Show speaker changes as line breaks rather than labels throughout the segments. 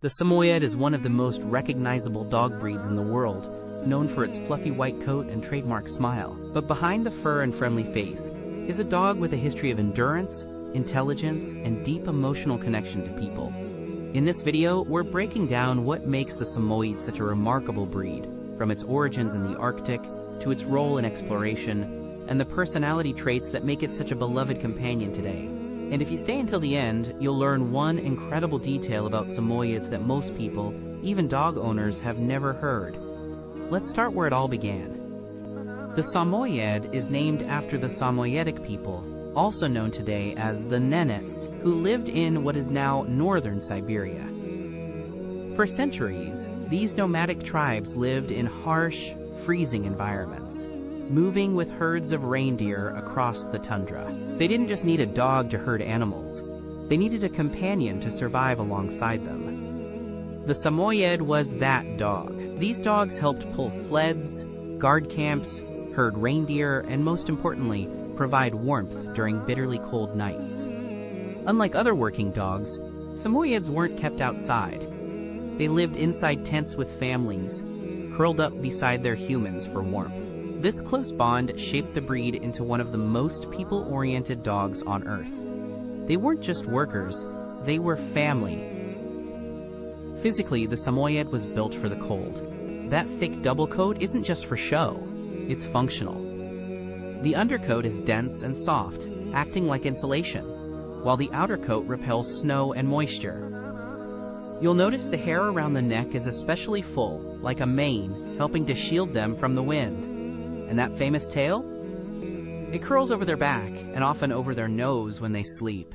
The Samoyed is one of the most recognizable dog breeds in the world, known for its fluffy white coat and trademark smile. But behind the fur and friendly face is a dog with a history of endurance, intelligence, and deep emotional connection to people. In this video, we're breaking down what makes the Samoyed such a remarkable breed, from its origins in the Arctic to its role in exploration, and the personality traits that make it such a beloved companion today. And if you stay until the end, you'll learn one incredible detail about Samoyeds that most people, even dog owners, have never heard. Let's start where it all began. The Samoyed is named after the Samoyedic people, also known today as the Nenets, who lived in what is now northern Siberia. For centuries, these nomadic tribes lived in harsh, freezing environments, moving with herds of reindeer across the tundra. They didn't just need a dog to herd animals. They needed a companion to survive alongside them. The Samoyed was that dog. These dogs helped pull sleds, guard camps, herd reindeer, and most importantly, provide warmth during bitterly cold nights. Unlike other working dogs, Samoyeds weren't kept outside. They lived inside tents with families, curled up beside their humans for warmth. This close bond shaped the breed into one of the most people-oriented dogs on Earth. They weren't just workers, they were family. Physically, the Samoyed was built for the cold. That thick double coat isn't just for show, it's functional. The undercoat is dense and soft, acting like insulation, while the outer coat repels snow and moisture. You'll notice the hair around the neck is especially full, like a mane, helping to shield them from the wind. And that famous tail? It curls over their back and often over their nose when they sleep,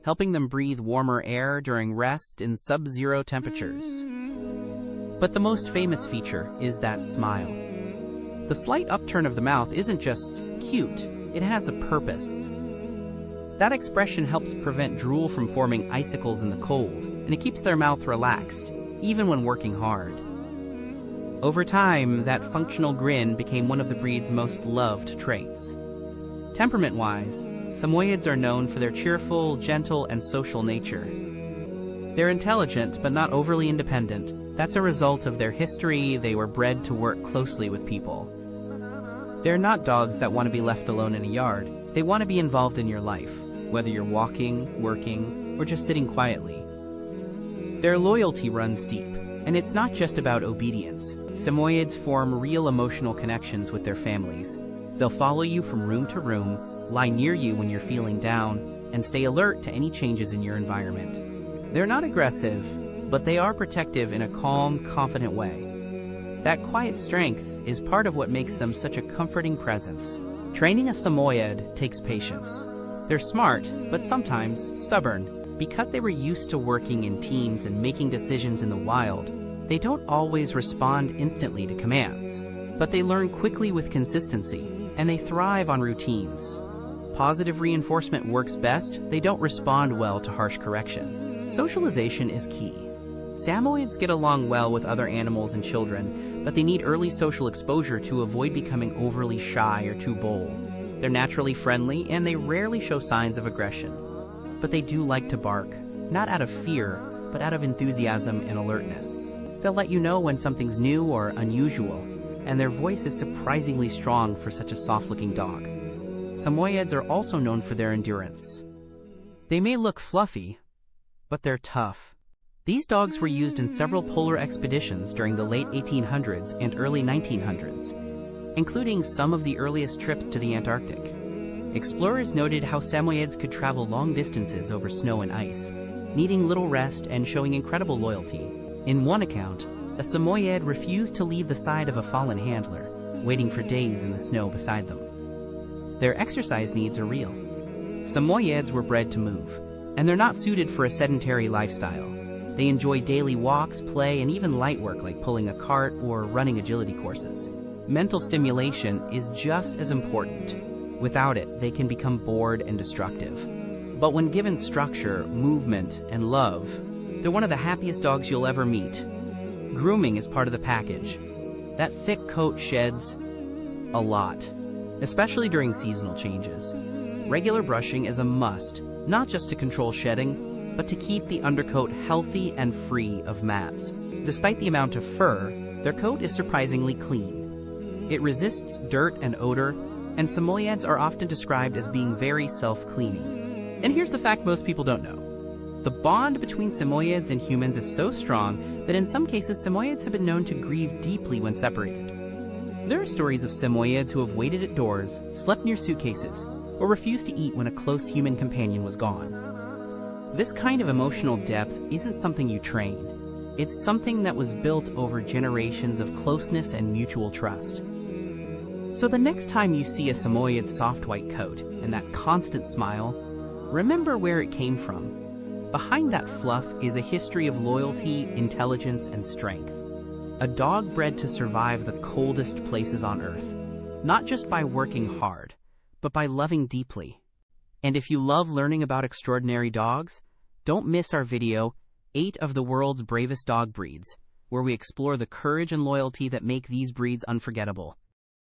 helping them breathe warmer air during rest in sub-zero temperatures. But the most famous feature is that smile. The slight upturn of the mouth isn't just cute, it has a purpose. That expression helps prevent drool from forming icicles in the cold, and it keeps their mouth relaxed, even when working hard. Over time, that functional grin became one of the breed's most loved traits. Temperament-wise, Samoyeds are known for their cheerful, gentle, and social nature. They're intelligent, but not overly independent. That's a result of their history. They were bred to work closely with people. They're not dogs that want to be left alone in a yard. They want to be involved in your life, whether you're walking, working, or just sitting quietly. Their loyalty runs deep. And it's not just about obedience. Samoyeds form real emotional connections with their families. They'll follow you from room to room, lie near you when you're feeling down, and stay alert to any changes in your environment. They're not aggressive, but they are protective in a calm, confident way. That quiet strength is part of what makes them such a comforting presence. Training a Samoyed takes patience. They're smart, but sometimes stubborn. Because they were used to working in teams and making decisions in the wild, they don't always respond instantly to commands. But they learn quickly with consistency, and they thrive on routines. Positive reinforcement works best. They don't respond well to harsh correction. Socialization is key. Samoyeds get along well with other animals and children, but they need early social exposure to avoid becoming overly shy or too bold. They're naturally friendly, and they rarely show signs of aggression. But they do like to bark, not out of fear, but out of enthusiasm and alertness. They'll let you know when something's new or unusual, and their voice is surprisingly strong for such a soft-looking dog. Samoyeds are also known for their endurance. They may look fluffy, but they're tough. These dogs were used in several polar expeditions during the late 1800s and early 1900s, including some of the earliest trips to the Antarctic. Explorers noted how Samoyeds could travel long distances over snow and ice, needing little rest and showing incredible loyalty. In one account, a Samoyed refused to leave the side of a fallen handler, waiting for days in the snow beside them. Their exercise needs are real. Samoyeds were bred to move, and they're not suited for a sedentary lifestyle. They enjoy daily walks, play, and even light work like pulling a cart or running agility courses. Mental stimulation is just as important. Without it, they can become bored and destructive. But when given structure, movement, and love, they're one of the happiest dogs you'll ever meet. Grooming is part of the package. That thick coat sheds a lot, especially during seasonal changes. Regular brushing is a must, not just to control shedding, but to keep the undercoat healthy and free of mats. Despite the amount of fur, their coat is surprisingly clean. It resists dirt and odor, and Samoyeds are often described as being very self-cleaning. And here's the fact most people don't know. The bond between Samoyeds and humans is so strong that in some cases Samoyeds have been known to grieve deeply when separated. There are stories of Samoyeds who have waited at doors, slept near suitcases, or refused to eat when a close human companion was gone. This kind of emotional depth isn't something you train. It's something that was built over generations of closeness and mutual trust. So the next time you see a Samoyed soft white coat and that constant smile, remember where it came from. Behind that fluff is a history of loyalty, intelligence, and strength. A dog bred to survive the coldest places on Earth, not just by working hard, but by loving deeply. And if you love learning about extraordinary dogs, don't miss our video, 8 of the world's bravest dog breeds, where we explore the courage and loyalty that make these breeds unforgettable.